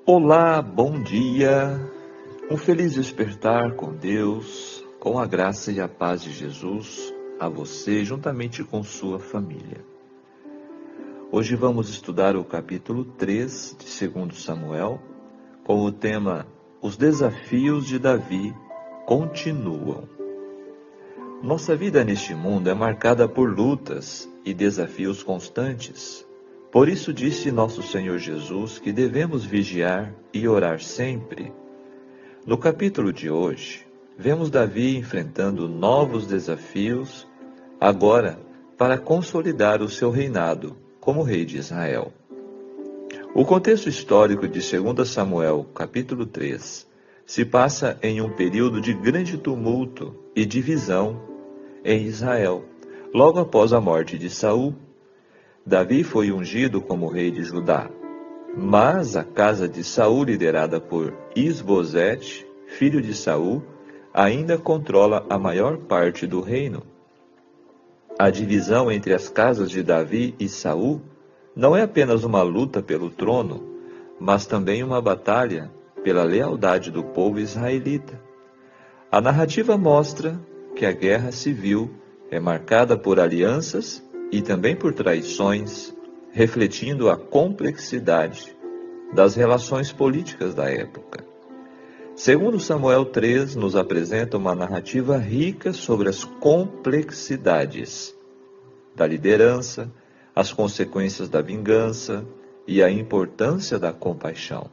Olá, bom dia, um feliz despertar com Deus, com a graça e a paz de Jesus a você, juntamente com sua família. Hoje vamos estudar o capítulo 3 de 2 Samuel, com o tema Os desafios de Davi continuam. Nossa vida neste mundo é marcada por lutas e desafios constantes. Por isso disse nosso Senhor Jesus que devemos vigiar e orar sempre. No capítulo de hoje, vemos Davi enfrentando novos desafios, agora para consolidar o seu reinado como rei de Israel. O contexto histórico de 2 Samuel, capítulo 3, se passa em um período de grande tumulto e divisão em Israel, logo após a morte de Saul. Davi foi ungido como rei de Judá, mas a casa de Saul, liderada por Isbosete, filho de Saul, ainda controla a maior parte do reino. A divisão entre as casas de Davi e Saul não é apenas uma luta pelo trono, mas também uma batalha pela lealdade do povo israelita. A narrativa mostra que a guerra civil é marcada por alianças e também por traições, refletindo a complexidade das relações políticas da época. Segundo Samuel 3, nos apresenta uma narrativa rica sobre as complexidades da liderança, as consequências da vingança e a importância da compaixão.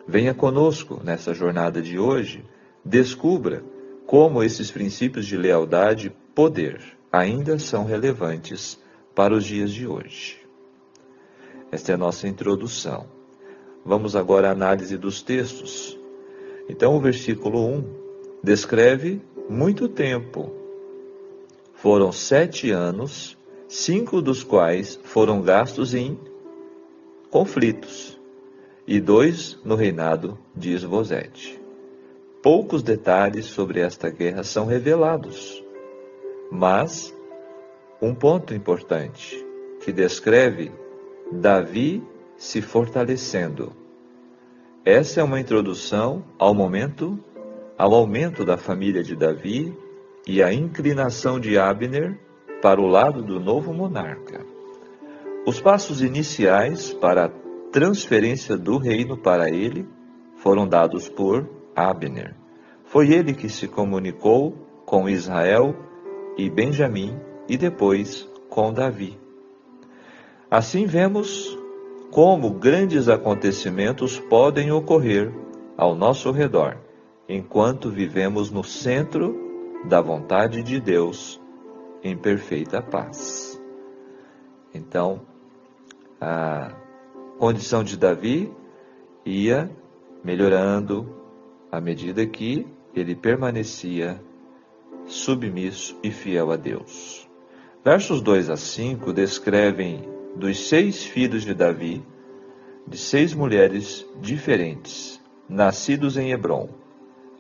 Venha conosco nessa jornada de hoje, descubra como esses princípios de lealdade e poder ainda são relevantes para os dias de hoje. Esta é a nossa introdução. Vamos agora à análise dos textos. Então, o versículo 1 descreve muito tempo. Foram 7 anos, 5 dos quais foram gastos em conflitos, e 2 no reinado de Isbosete. Poucos detalhes sobre esta guerra são revelados, mas um ponto importante que descreve Davi se fortalecendo. Essa é uma introdução ao aumento da família de Davi e a inclinação de Abner para o lado do novo monarca. Os passos iniciais para a transferência do reino para ele foram dados por Abner. Foi ele que se comunicou com Israel e Benjamim e depois com Davi. Assim vemos como grandes acontecimentos podem ocorrer ao nosso redor, enquanto vivemos no centro da vontade de Deus, em perfeita paz. Então, a condição de Davi ia melhorando à medida que ele permanecia submisso e fiel a Deus. Versos 2 a 5 descrevem dos 6 filhos de Davi, de 6 mulheres diferentes, nascidos em Hebrom.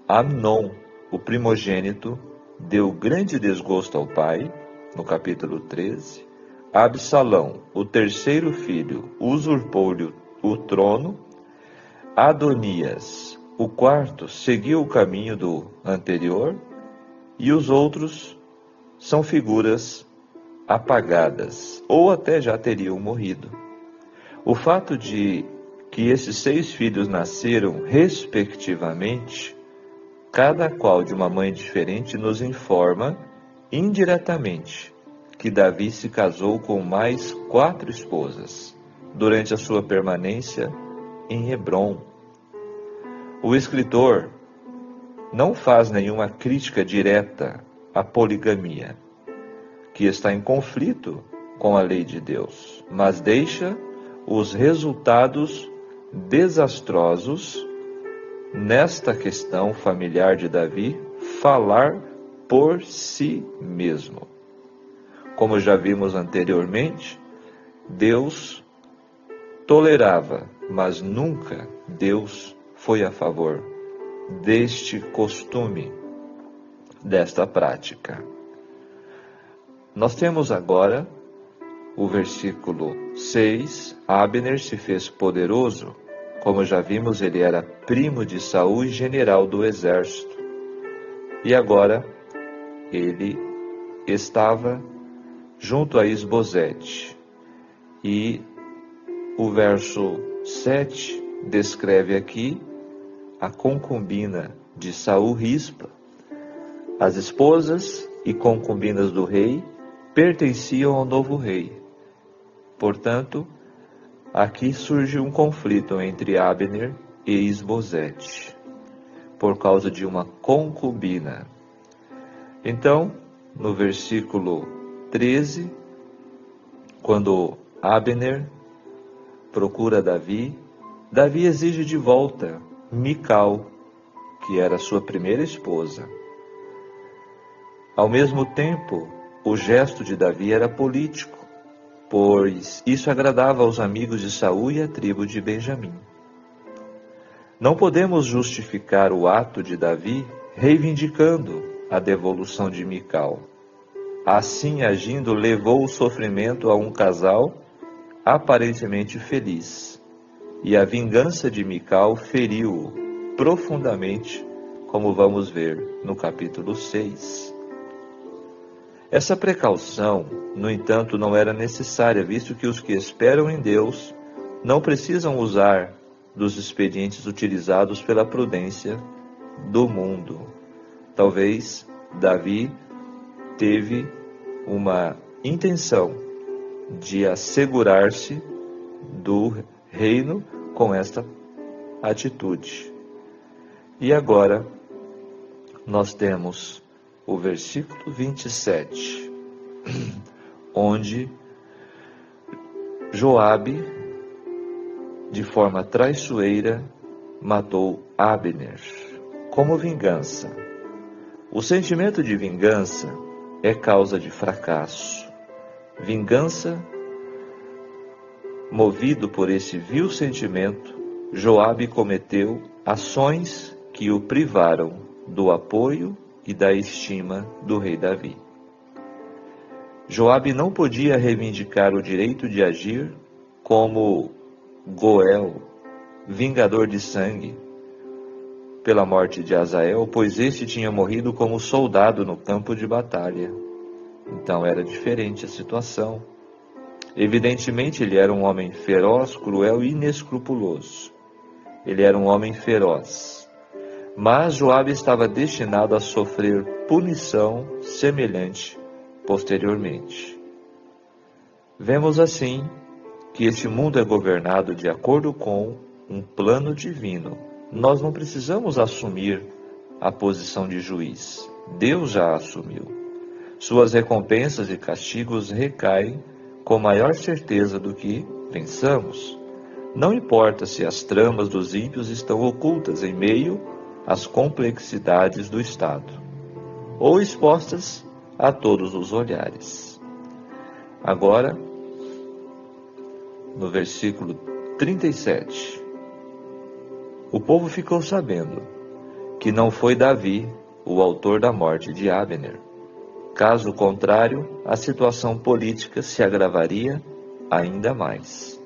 Amnon, o primogênito, deu grande desgosto ao pai, no capítulo 13. Absalão, o terceiro filho, usurpou-lhe o trono. Adonias, o quarto, seguiu o caminho do anterior. E os outros são figuras apagadas, ou até já teriam morrido. O fato de que esses 6 filhos nasceram respectivamente, cada qual de uma mãe diferente, nos informa indiretamente que Davi se casou com mais 4 esposas durante a sua permanência em Hebrom. O escritor não faz nenhuma crítica direta à poligamia, que está em conflito com a lei de Deus, mas deixa os resultados desastrosos nesta questão familiar de Davi falar por si mesmo. Como já vimos anteriormente, Deus tolerava, mas nunca Deus foi a favor deste costume, desta prática. Nós temos agora o versículo 6, Abner se fez poderoso Como já vimos, ele era primo de Saul e general do exército. E agora ele estava junto a Isbosete. E o verso 7 descreve aqui a concubina de Saul, Rispa. As esposas e concubinas do rei pertenciam ao novo rei. Portanto, aqui surge um conflito entre Abner e Isbosete, por causa de uma concubina. Então, no versículo 13, quando Abner procura Davi, Davi exige de volta Mical, que era sua primeira esposa. Ao mesmo tempo, o gesto de Davi era político, pois isso agradava aos amigos de Saul e à tribo de Benjamim. Não podemos justificar o ato de Davi reivindicando a devolução de Mical. Assim agindo, levou o sofrimento a um casal aparentemente feliz, e a vingança de Mical feriu-o profundamente, como vamos ver no capítulo 6. Essa precaução, no entanto, não era necessária, visto que os que esperam em Deus não precisam usar dos expedientes utilizados pela prudência do mundo. Talvez Davi teve uma intenção de assegurar-se do reino com esta atitude. E agora nós temos o versículo 27, onde Joabe, de forma traiçoeira, matou Abner, como vingança. O sentimento de vingança é causa de fracasso. Vingança, movido por esse vil sentimento, Joabe cometeu ações que o privaram do apoio e da estima do rei Davi. Joabe não podia reivindicar o direito de agir como Goel, vingador de sangue, pela morte de Azael, pois este tinha morrido como soldado no campo de batalha. Então era diferente a situação. Evidentemente ele era um homem feroz, cruel e inescrupuloso. Ele era um homem feroz. Mas Joabe estava destinado a sofrer punição semelhante posteriormente. Vemos assim que este mundo é governado de acordo com um plano divino. Nós não precisamos assumir a posição de juiz. Deus já a assumiu. Suas recompensas e castigos recaem com maior certeza do que pensamos. Não importa se as tramas dos ímpios estão ocultas em meio às complexidades do Estado, ou expostas a todos os olhares. Agora, no versículo 37, o povo ficou sabendo que não foi Davi o autor da morte de Abner. Caso contrário, a situação política se agravaria ainda mais.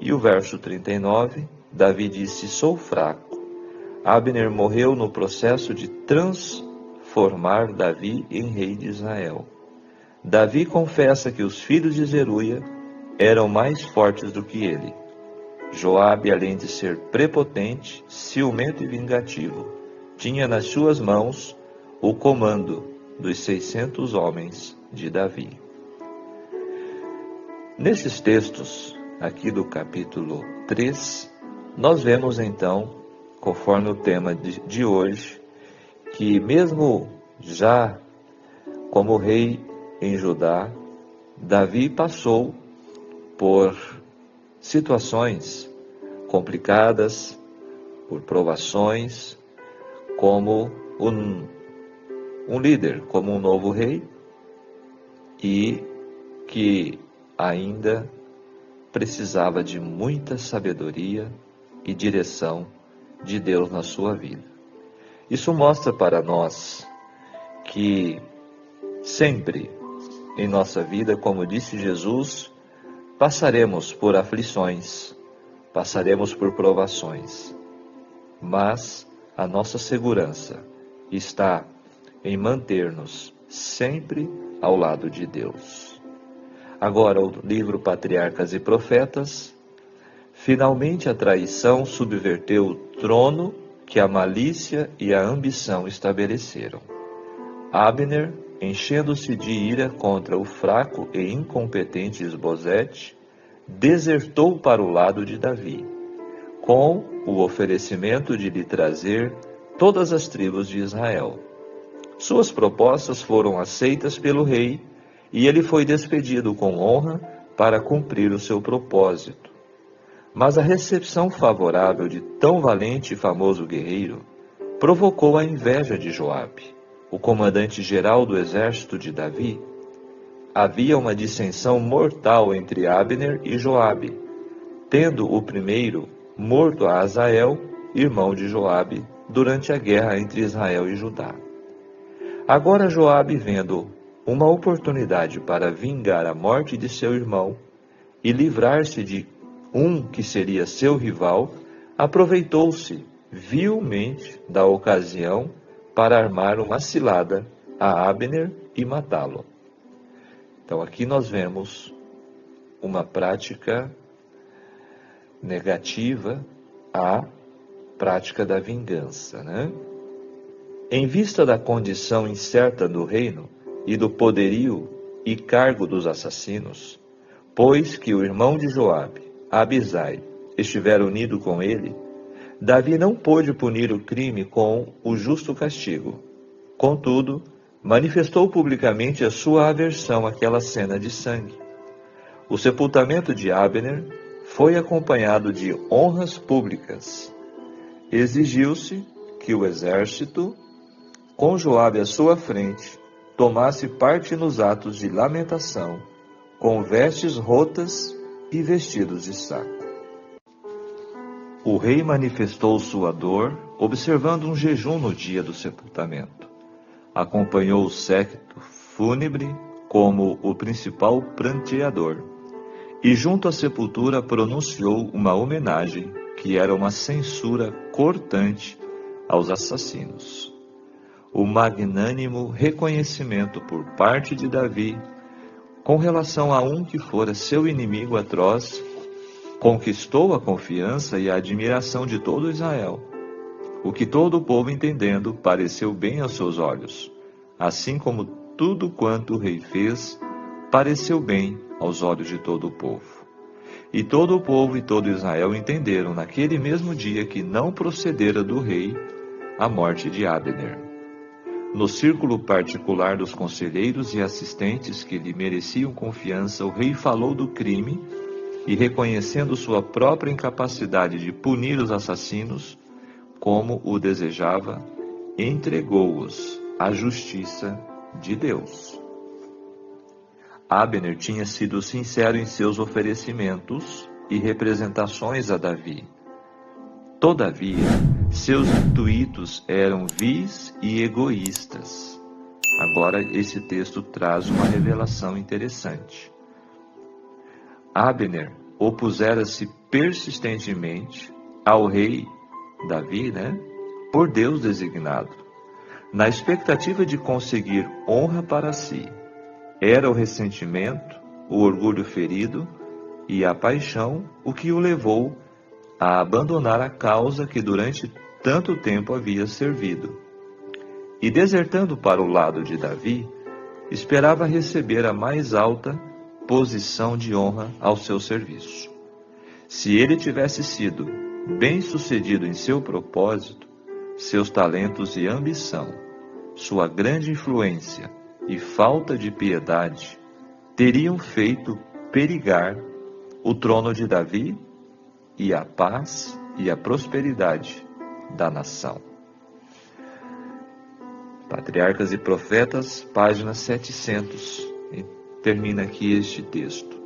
E o verso 39, Davi disse: sou fraco. Abner morreu no processo de transformar Davi em rei de Israel. Davi confessa que os filhos de Zeruia eram mais fortes do que ele. Joabe, além de ser prepotente, ciumento e vingativo, tinha nas suas mãos o comando dos 600 homens de Davi. Nesses textos, aqui do capítulo 3, nós vemos então, conforme o tema de hoje, que mesmo já como rei em Judá, Davi passou por situações complicadas, por provações, como um líder, como um novo rei, e que ainda precisava de muita sabedoria e direção de Deus na sua vida. Isso mostra para nós que sempre em nossa vida, como disse Jesus, passaremos por aflições, passaremos por provações, mas a nossa segurança está em manter-nos sempre ao lado de Deus. Agora, o livro Patriarcas e Profetas. Finalmente a traição subverteu o trono que a malícia e a ambição estabeleceram. Abner, enchendo-se de ira contra o fraco e incompetente Esbozete, desertou para o lado de Davi, com o oferecimento de lhe trazer todas as tribos de Israel. Suas propostas foram aceitas pelo rei e ele foi despedido com honra para cumprir o seu propósito. Mas a recepção favorável de tão valente e famoso guerreiro provocou a inveja de Joabe, o comandante-geral do exército de Davi. Havia uma dissensão mortal entre Abner e Joabe, tendo o primeiro morto a Asael, irmão de Joabe, durante a guerra entre Israel e Judá. Agora Joabe, vendo uma oportunidade para vingar a morte de seu irmão e livrar-se de um que seria seu rival, aproveitou-se vilmente da ocasião para armar uma cilada a Abner e matá-lo. Então aqui nós vemos uma prática negativa à prática da vingança, né? Em vista da condição incerta do reino e do poderio e cargo dos assassinos, pois que o irmão de Joabe, Abisai, estivera unido com ele, Davi não pôde punir o crime com o justo castigo. Contudo, manifestou publicamente a sua aversão àquela cena de sangue. O sepultamento de Abner foi acompanhado de honras públicas. Exigiu-se que o exército, com Joabe à sua frente, tomasse parte nos atos de lamentação, com vestes rotas e vestidos de saco. O rei manifestou sua dor, observando um jejum no dia do sepultamento. Acompanhou o séquito fúnebre como o principal pranteador, e junto à sepultura pronunciou uma homenagem que era uma censura cortante aos assassinos. O magnânimo reconhecimento por parte de Davi com relação a um que fora seu inimigo atroz conquistou a confiança e a admiração de todo Israel. O que todo o povo entendendo pareceu bem aos seus olhos, assim como tudo quanto o rei fez pareceu bem aos olhos de todo o povo. E todo o povo e todo Israel entenderam naquele mesmo dia que não procedera do rei a morte de Abner. No círculo particular dos conselheiros e assistentes que lhe mereciam confiança, o rei falou do crime e, reconhecendo sua própria incapacidade de punir os assassinos, como o desejava, entregou-os à justiça de Deus. Abner tinha sido sincero em seus oferecimentos e representações a Davi. Todavia, seus intuitos eram vis e egoístas. Agora esse texto traz uma revelação interessante. Abner opusera-se persistentemente ao rei Davi, por Deus designado, na expectativa de conseguir honra para si. Era o ressentimento, o orgulho ferido e a paixão o que o levou a abandonar a causa que durante tanto tempo havia servido. E desertando para o lado de Davi, esperava receber a mais alta posição de honra ao seu serviço. Se ele tivesse sido bem-sucedido em seu propósito, seus talentos e ambição, sua grande influência e falta de piedade teriam feito perigar o trono de Davi e a paz e a prosperidade da nação. Patriarcas e Profetas, página 700. E termina aqui este texto.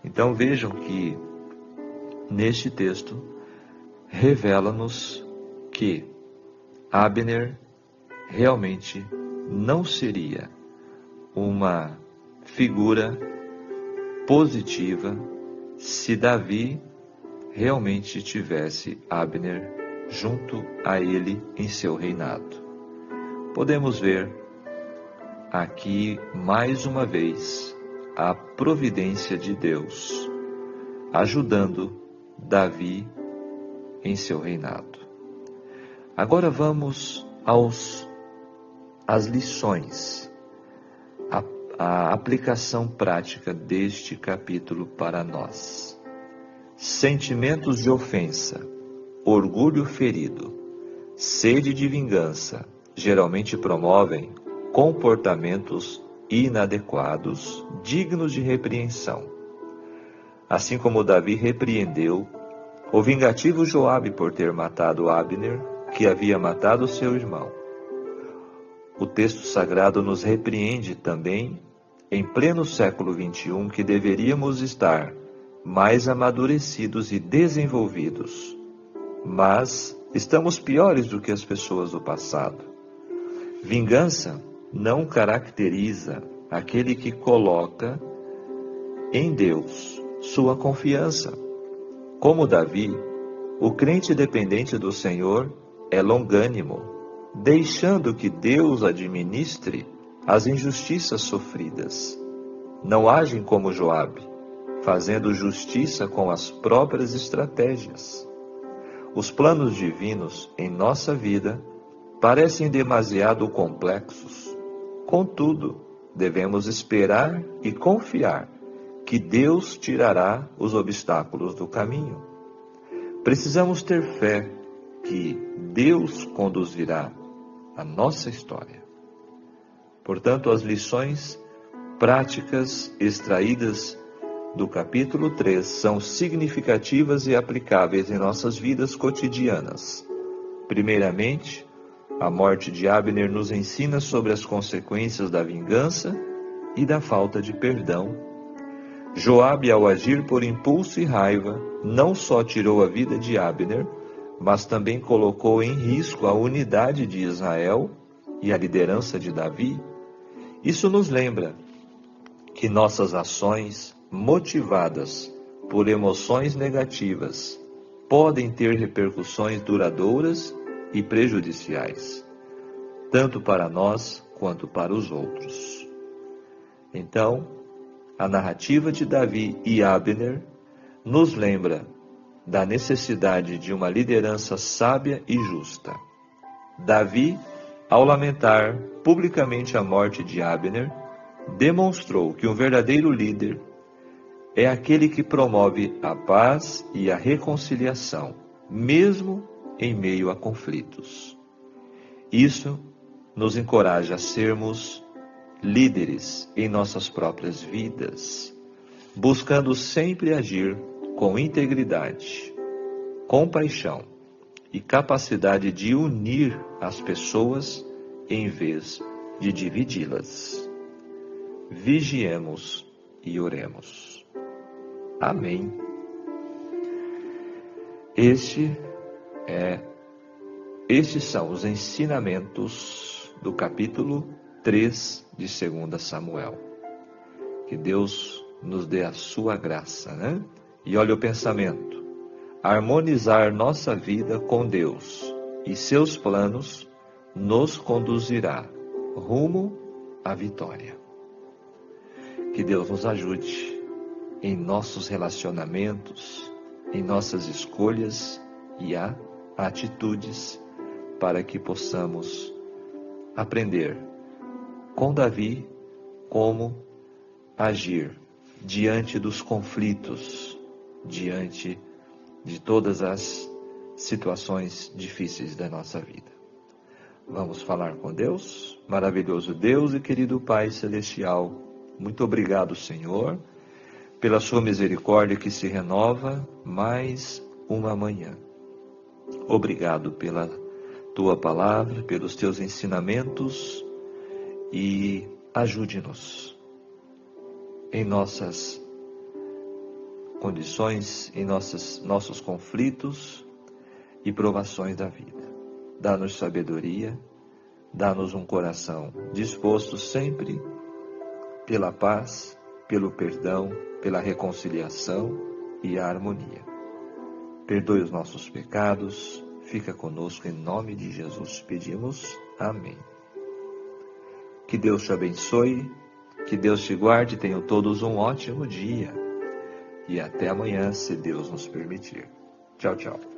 Então vejam que neste texto revela-nos que Abner realmente não seria uma figura positiva se Davi realmente tivesse Abner junto a ele em seu reinado. Podemos ver aqui mais uma vez a providência de Deus ajudando Davi em seu reinado. Agora vamos às lições, a aplicação prática deste capítulo para nós. Sentimentos de ofensa, orgulho ferido, sede de vingança, geralmente promovem comportamentos inadequados, dignos de repreensão. Assim como Davi repreendeu o vingativo Joabe por ter matado Abner, que havia matado seu irmão. O texto sagrado nos repreende também, em pleno século XXI, que deveríamos estar mais amadurecidos e desenvolvidos, mas estamos piores do que as pessoas do passado. Vingança não caracteriza aquele que coloca em Deus sua confiança. Como Davi, o crente dependente do Senhor é longânimo, deixando que Deus administre as injustiças sofridas. Não agem como Joabe, fazendo justiça com as próprias estratégias. Os planos divinos em nossa vida parecem demasiado complexos. Contudo, devemos esperar e confiar que Deus tirará os obstáculos do caminho. Precisamos ter fé que Deus conduzirá a nossa história. Portanto, as lições práticas extraídas do capítulo 3 são significativas e aplicáveis em nossas vidas cotidianas. Primeiramente, a morte de Abner nos ensina sobre as consequências da vingança e da falta de perdão. Joabe, ao agir por impulso e raiva, não só tirou a vida de Abner, mas também colocou em risco a unidade de Israel e a liderança de Davi. Isso nos lembra que nossas ações, motivadas por emoções negativas, podem ter repercussões duradouras e prejudiciais, tanto para nós quanto para os outros. Então, a narrativa de Davi e Abner nos lembra da necessidade de uma liderança sábia e justa. Davi, ao lamentar publicamente a morte de Abner, demonstrou que um verdadeiro líder é aquele que promove a paz e a reconciliação, mesmo em meio a conflitos. Isso nos encoraja a sermos líderes em nossas próprias vidas, buscando sempre agir com integridade, compaixão e capacidade de unir as pessoas em vez de dividi-las. Vigiemos e oremos. Amém. Estes são os ensinamentos do capítulo 3 de 2 Samuel. Que Deus nos dê a sua graça, né? E olha o pensamento. Harmonizar nossa vida com Deus e seus planos nos conduzirá rumo à vitória. Que Deus nos ajude em nossos relacionamentos, em nossas escolhas e atitudes, para que possamos aprender com Davi como agir diante dos conflitos, diante de todas as situações difíceis da nossa vida. Vamos falar com Deus? Maravilhoso Deus e querido Pai Celestial, muito obrigado, Senhor, pela sua misericórdia que se renova mais uma manhã. Obrigado pela tua palavra, pelos teus ensinamentos, e ajude-nos em nossas condições, em nossos conflitos e provações da vida. Dá-nos sabedoria, dá-nos um coração disposto sempre pela paz, pelo perdão, pela reconciliação e a harmonia. perdoe os nossos pecados, fica conosco, em nome de Jesus pedimos. Amém. Que Deus te abençoe, que Deus te guarde, tenham todos um ótimo dia. E até amanhã, se Deus nos permitir. Tchau, tchau.